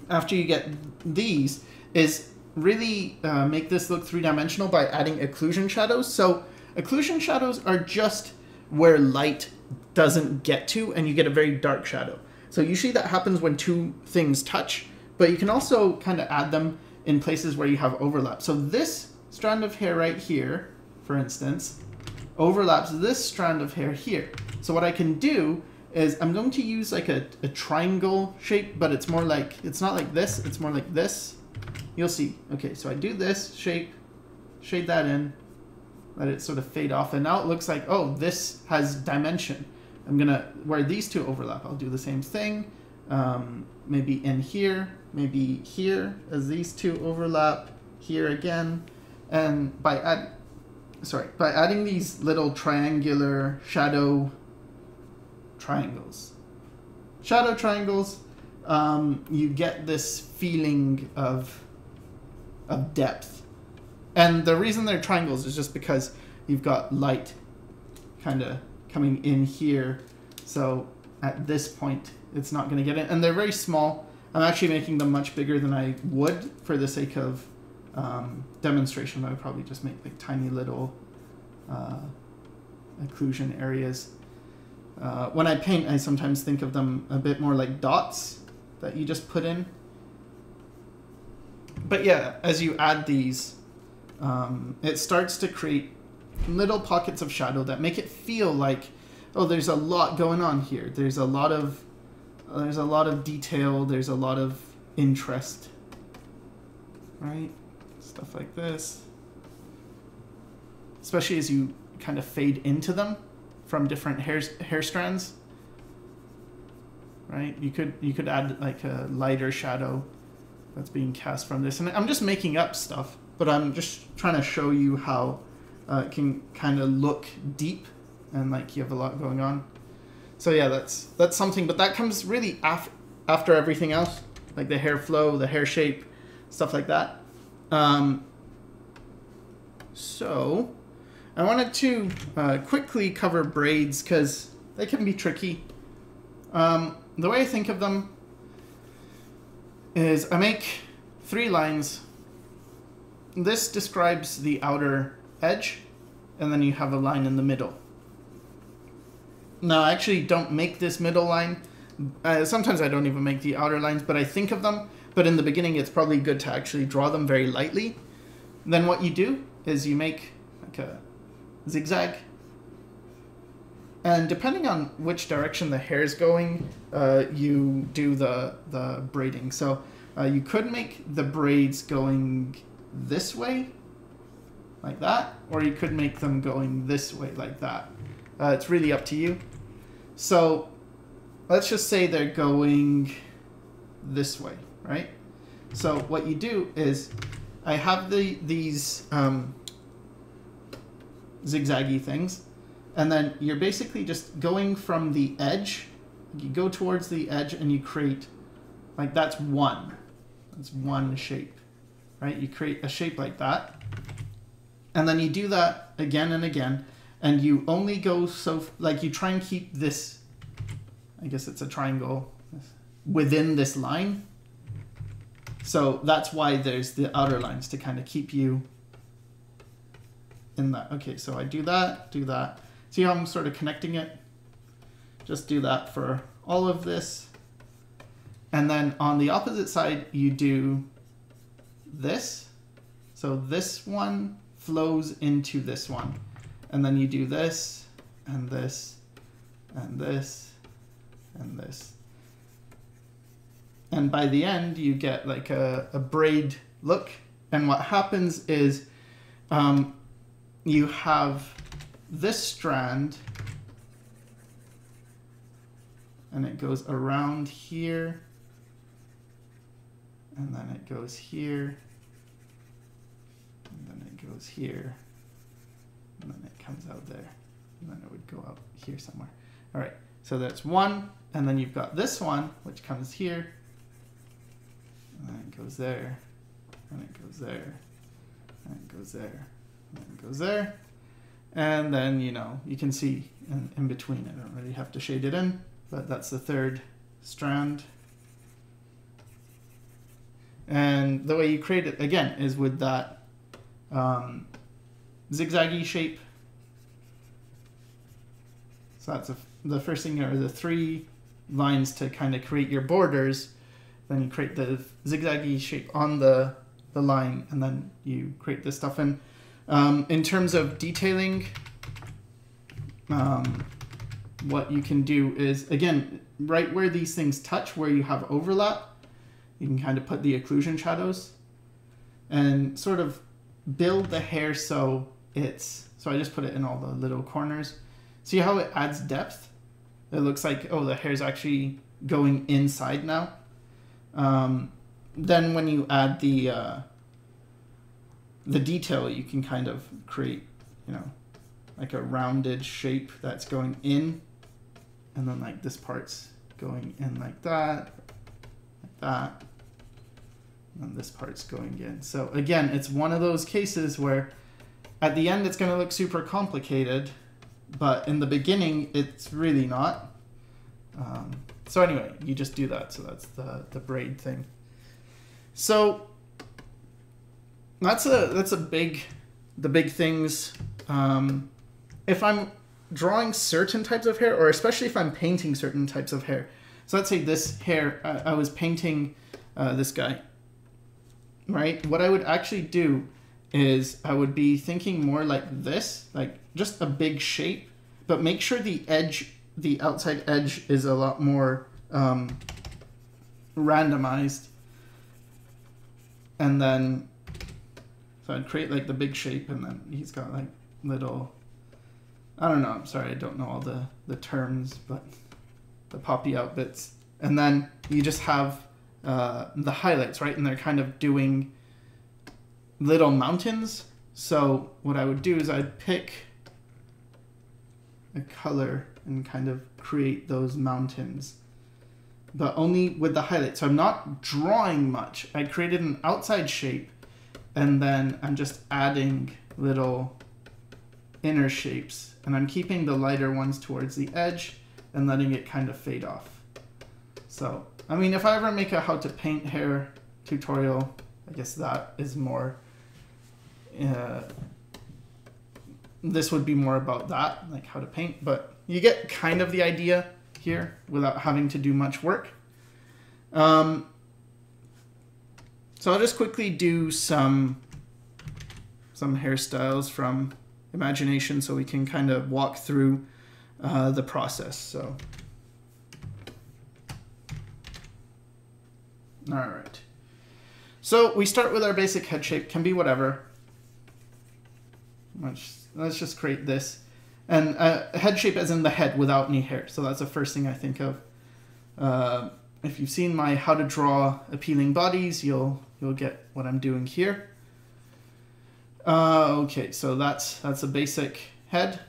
Speaker 1: after you get these is really make this look three-dimensional by adding occlusion shadows. So occlusion shadows are just where light doesn't get to and you get a very dark shadow. So usually that happens when two things touch, but you can also kind of add them in places where you have overlap. So this strand of hair right here, for instance, overlaps this strand of hair here. So what I can do is I'm going to use like a triangle shape, but it's more like, it's not like this, it's more like this. You'll see. Okay, so I do this shape, shade that in, let it sort of fade off, and now it looks like, oh, this has dimension. I'm gonna, where these two overlap, I'll do the same thing. Maybe in here, maybe here, as these two overlap, here again. And by adding these little triangular shadow triangles, you get this feeling of depth. And the reason they're triangles is just because you've got light kind of coming in here. So at this point, it's not going to get in. And they're very small. I'm actually making them much bigger than I would for the sake of demonstration. I would probably just make like tiny little occlusion areas. When I paint, I sometimes think of them a bit more like dots that you just put in. But yeah, as you add these, it starts to create little pockets of shadow that make it feel like, oh, there's a lot going on here. There's a lot of detail. There's a lot of interest, right? Stuff like this. Especially as you kind of fade into them from different hair strands, right? You could add like a lighter shadow that's being cast from this. And I'm just making up stuff, but I'm just trying to show you how it can kind of look deep and like you have a lot going on. So yeah, that's something, but that comes really after everything else, like the hair flow, the hair shape, stuff like that. So I wanted to quickly cover braids because they can be tricky. The way I think of them is I make 3 lines. This describes the outer edge, and then you have a line in the middle. Now, I actually don't make this middle line. Sometimes I don't even make the outer lines, but I think of them. But in the beginning, it's probably good to actually draw them very lightly. Then what you do is you make like a zigzag. And depending on which direction the hair is going, you do the braiding. So you could make the braids going this way, like that, or you could make them going this way, like that. It's really up to you. So let's just say they're going this way, right? So what you do is I have these zigzaggy things, and then you're basically just going from the edge. You go towards the edge and you create, like that's one shape, right? You create a shape like that, and then you do that again and again, and you only go so, like you try and keep this, I guess it's a triangle, within this line. So that's why there's the outer lines, to kind of keep you in that. Okay, so I do that, do that. See how I'm sort of connecting it? Just do that for all of this. And then on the opposite side, you do this. So this one flows into this one. And then you do this, and this, and this, and this. And by the end, you get like a braid look. And what happens is you have this strand and it goes around here, and then it goes here, and then it goes here, and then it comes out there, and then it would go out here somewhere. All right, so that's one, and then you've got this one, which comes here, and then it goes there, and it goes there, and it goes there, and it goes there, and then, you know, you can see in between. I don't really have to shade it in, but that's the third strand. And the way you create it, again, is with that zigzaggy shape. So that's the first thing, are the 3 lines to kind of create your borders. Then you create the zigzaggy shape on the line, and then you create this stuff in. In terms of detailing, what you can do is, again, right where these things touch, where you have overlap, you can kind of put the occlusion shadows and sort of build the hair so it's, so I just put it in all the little corners. See how it adds depth? It looks like, oh, the hair's actually going inside now. Then when you add the detail, you can kind of create, you know, like a rounded shape that's going in, and then like this part's going in like that, and this part's going in. So again, it's one of those cases where at the end it's going to look super complicated, but in the beginning it's really not. So anyway, you just do that. So that's the braid thing. So that's the big things. If I'm drawing certain types of hair, or especially if I'm painting certain types of hair. So let's say this hair, I was painting this guy, right? What I would actually do is I would be thinking more like this, like just a big shape, but make sure the edge, the outside edge, is a lot more randomized. And then, so I'd create like the big shape, and then he's got like little, I don't know, I'm sorry, I don't know all the terms, but the poppy out bits. And then you just have the highlights, right? And they're kind of doing little mountains. So what I would do is I'd pick a color and kind of create those mountains, but only with the highlights. So I'm not drawing much. I created an outside shape, and then I'm just adding little inner shapes, and I'm keeping the lighter ones towards the edge and letting it kind of fade off. So, I mean, if I ever make a how to paint hair tutorial, I guess that is more, this would be more about that, like how to paint, but you get kind of the idea here without having to do much work. So I'll just quickly do some hairstyles from imagination so we can kind of walk through the process. So, all right. So we start with our basic head shape, can be whatever. Let's just create this. And head shape as in the head without any hair. So that's the first thing I think of. If you've seen my how to draw appealing bodies, you'll get what I'm doing here. Okay, so that's a basic head.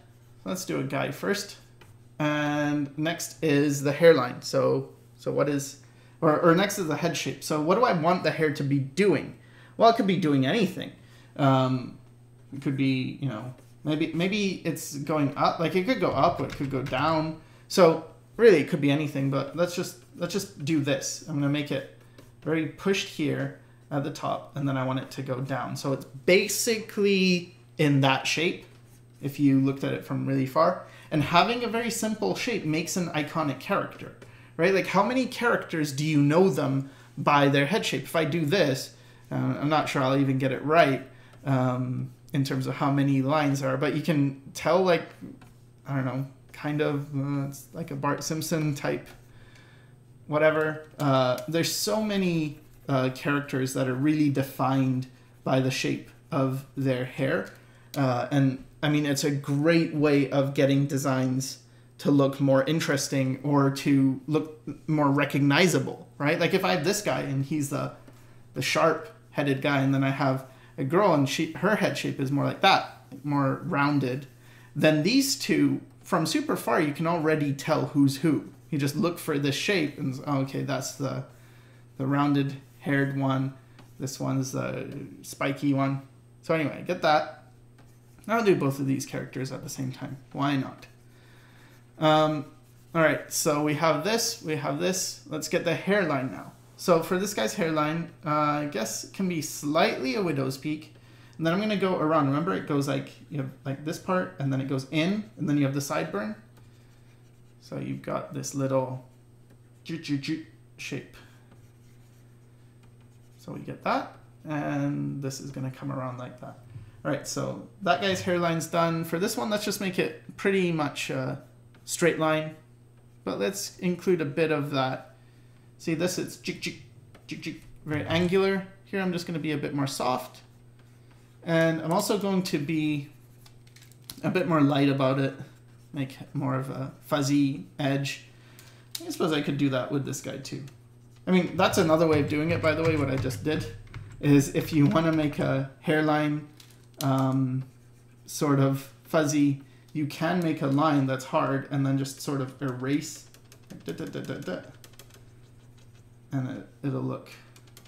Speaker 1: Let's do a guy first. And next is the hairline. So what is, or next is the head shape. So what do I want the hair to be doing? Well, it could be doing anything. It could be, you know, maybe it's going up, like it could go up or it could go down. So really it could be anything, but let's just do this. I'm gonna make it very pushed here at the top, and then I want it to go down. So it's basically in that shape if you looked at it from really far. And having a very simple shape makes an iconic character, right? Like how many characters do you know them by their head shape? If I do this, I'm not sure I'll even get it right in terms of how many lines there are, but you can tell, like, I don't know, kind of, it's like a Bart Simpson type, whatever. There's so many characters that are really defined by the shape of their hair. And I mean, it's a great way of getting designs to look more interesting or to look more recognizable, right? Like if I have this guy and he's the sharp-headed guy, and then I have a girl and her head shape is more like that, more rounded, then these two, from super far, you can already tell who's who. You just look for this shape and, oh, okay, that's the rounded haired one. This one's the spiky one. So anyway, get that. I'll do both of these characters at the same time. Why not? All right, so we have this, we have this. Let's get the hairline now. So for this guy's hairline, I guess it can be slightly a widow's peak. And then I'm going to go around. Remember, it goes like, you have like this part, and then it goes in, and then you have the sideburn. So you've got this little shape. So we get that, and this is going to come around like that. All right, so that guy's hairline's done. For this one, let's just make it pretty much a straight line, but let's include a bit of that. See this, it's very angular. Here I'm just going to be a bit more soft. And I'm also going to be a bit more light about it, make more of a fuzzy edge. I suppose I could do that with this guy too. I mean, that's another way of doing it, by the way. What I just did is, if you want to make a hairline sort of fuzzy, you can make a line that's hard and then just sort of erase, and it'll look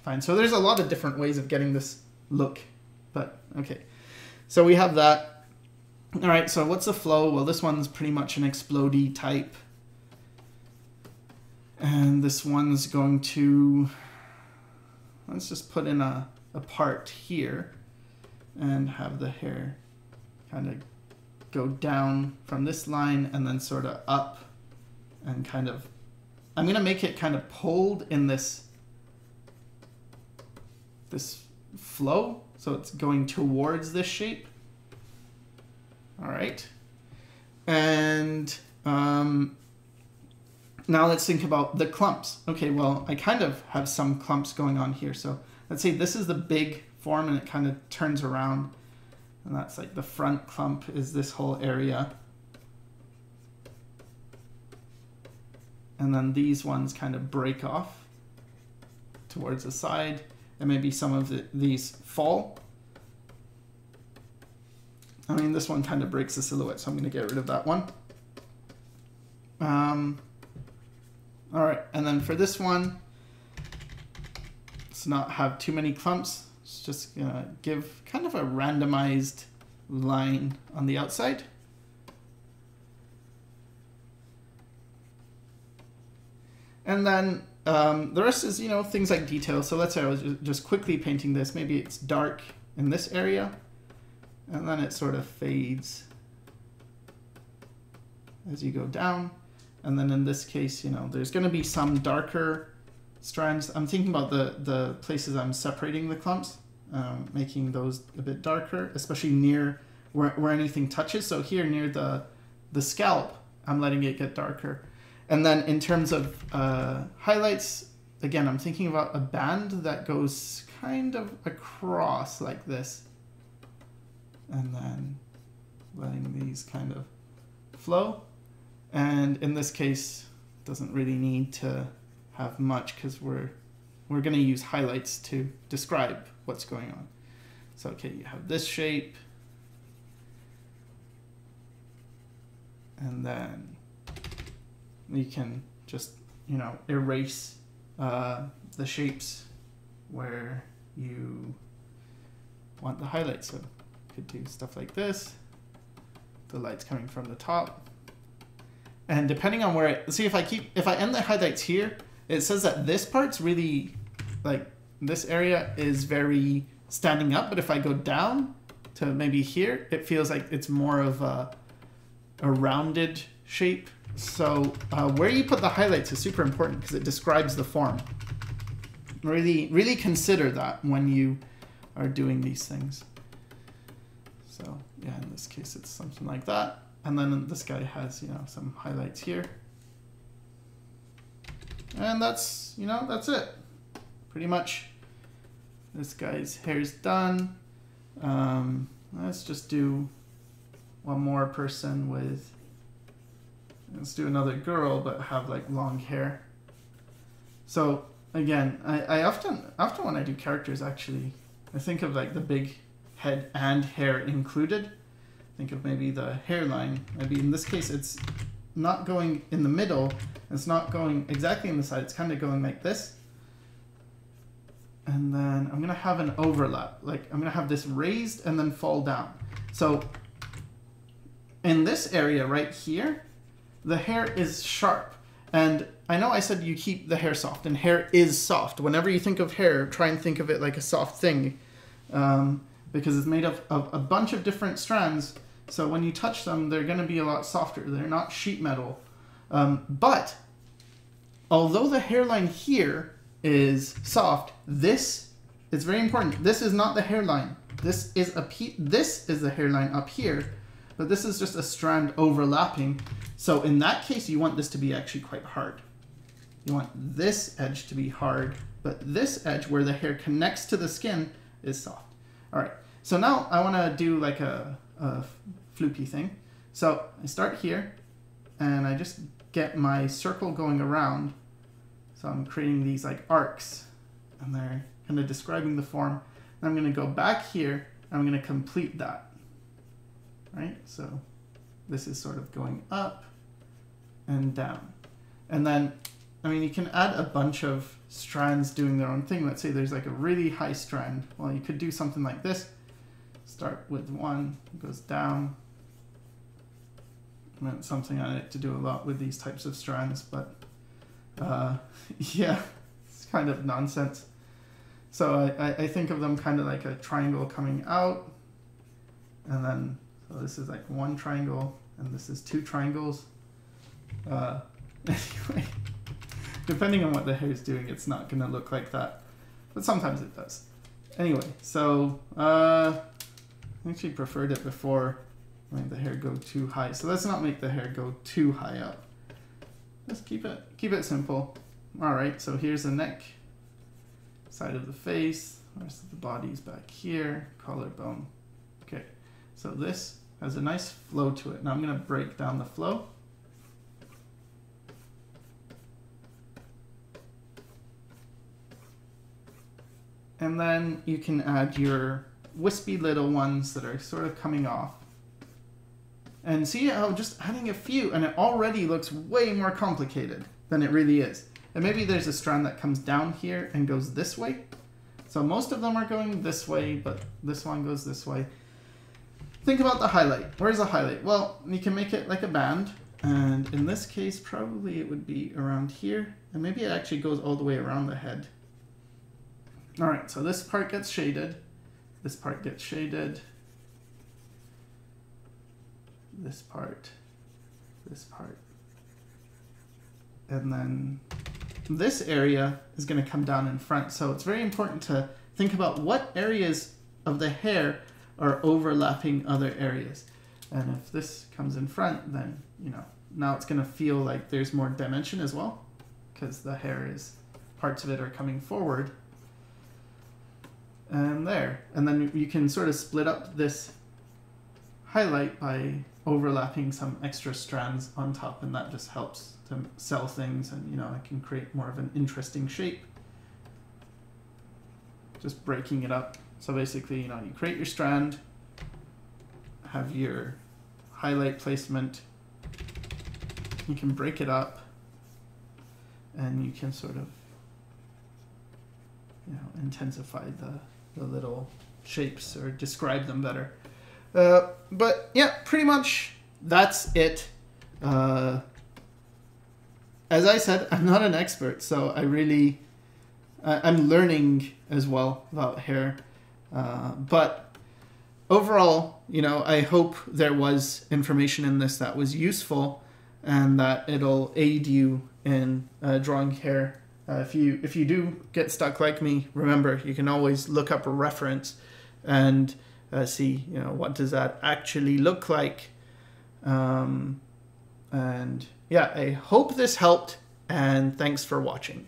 Speaker 1: fine. So there's a lot of different ways of getting this look, but okay. So we have that. All right, so what's the flow? Well, this one's pretty much an explodey type. And this one's going to, let's just put in a part here and have the hair kind of go down from this line and then sort of up and kind of, I'm going to make it kind of pulled in this flow. So it's going towards this shape. All right. And now let's think about the clumps. Okay, well, I kind of have some clumps going on here. So let's say this is the big form and it kind of turns around. And that's like the front clump is this whole area. And then these ones kind of break off towards the side. And maybe some of these fall. I mean, this one kind of breaks the silhouette, so I'm going to get rid of that one. All right, and then for this one, let's not have too many clumps. It's just going to give kind of a randomized line on the outside. And then the rest is, you know, things like detail. So let's say I was just quickly painting this. Maybe it's dark in this area, and then it sort of fades as you go down. And then in this case, you know, there's going to be some darker strands. I'm thinking about the places I'm separating the clumps, making those a bit darker, especially near where anything touches. So here near the scalp, I'm letting it get darker. And then in terms of highlights, again, I'm thinking about a band that goes kind of across like this. And then letting these kind of flow. And in this case, it doesn't really need to have much because we're going to use highlights to describe what's going on. So, okay, you have this shape. And then you can just, you know, erase the shapes where you want the highlights. So you could do stuff like this. The light's coming from the top. And depending on where see if I end the highlights here, it says that this part's really, like, this area is very standing up, but if I go down to maybe here, it feels like it's more of a rounded shape. So where you put the highlights is super important because it describes the form. Really consider that when you are doing these things. So yeah, in this case, it's something like that. And then this guy has, you know, some highlights here. And that's, you know, that's it. Pretty much this guy's hair's done. Let's just do one more person with let's do another girl, but have like long hair. So again, I often when I do characters, actually, I think of like the big head and hair included. Think of maybe the hairline. Maybe in this case, it's not going in the middle. It's not going exactly in the side. It's kind of going like this. And then I'm going to have an overlap. Like I'm going to have this raised and then fall down. So in this area right here, the hair is sharp. And I know I said you keep the hair soft, and hair is soft. Whenever you think of hair, try and think of it like a soft thing, because it's made of a bunch of different strands. So when you touch them, they're going to be a lot softer. They're not sheet metal. But although the hairline here is soft, this is very important. This is not the hairline. This is the hairline up here, but this is just a strand overlapping. So in that case, you want this to be actually quite hard. You want this edge to be hard, but this edge where the hair connects to the skin is soft. All right, so now I want to do like a floopy thing. So I start here, and I just get my circle going around. So I'm creating these like arcs, and they're kind of describing the form. And I'm going to go back here, and I'm going to complete that. Right, so this is sort of going up and down. And then, I mean, you can add a bunch of strands doing their own thing. Let's say there's like a really high strand. Well, you could do something like this. Start with one, goes down. I meant something on it to do a lot with these types of strands, but yeah, it's kind of nonsense. So I think of them kind of like a triangle coming out, and then so this is like one triangle, and this is two triangles. Anyway, depending on what the hair is doing, it's not going to look like that, but sometimes it does. Anyway, so I actually preferred it before make the hair go too high. So let's not make the hair go too high up. Let's keep it simple. All right, so here's the neck, side of the face, the rest of the body's back here, collarbone. Okay, so this has a nice flow to it. Now I'm going to break down the flow. And then you can add your wispy little ones that are sort of coming off. And see how just adding a few, and it already looks way more complicated than it really is. And maybe there's a strand that comes down here and goes this way. So most of them are going this way, but this one goes this way. Think about the highlight. Where's the highlight? Well, you can make it like a band. And in this case, probably it would be around here. And maybe it actually goes all the way around the head. All right, so this part gets shaded. This part gets shaded. This part. And then this area is going to come down in front. So it's very important to think about what areas of the hair are overlapping other areas. And if this comes in front, then, you know, now it's going to feel like there's more dimension as well, because the hair is, parts of it are coming forward. And there. And then you can sort of split up this highlight by overlapping some extra strands on top, and that just helps to sell things, and you know, I can create more of an interesting shape. Just breaking it up. So basically, you know, you create your strand, have your highlight placement, you can break it up, and you can sort of, you know, intensify the little shapes or describe them better. But yeah, pretty much that's it. As I said, I'm not an expert, so I'm learning as well about hair. But overall, you know, I hope there was information in this that was useful and that it'll aid you in drawing hair. If you do get stuck like me, remember, you can always look up a reference and see, you know, what does that actually look like. And yeah, I hope this helped, and thanks for watching.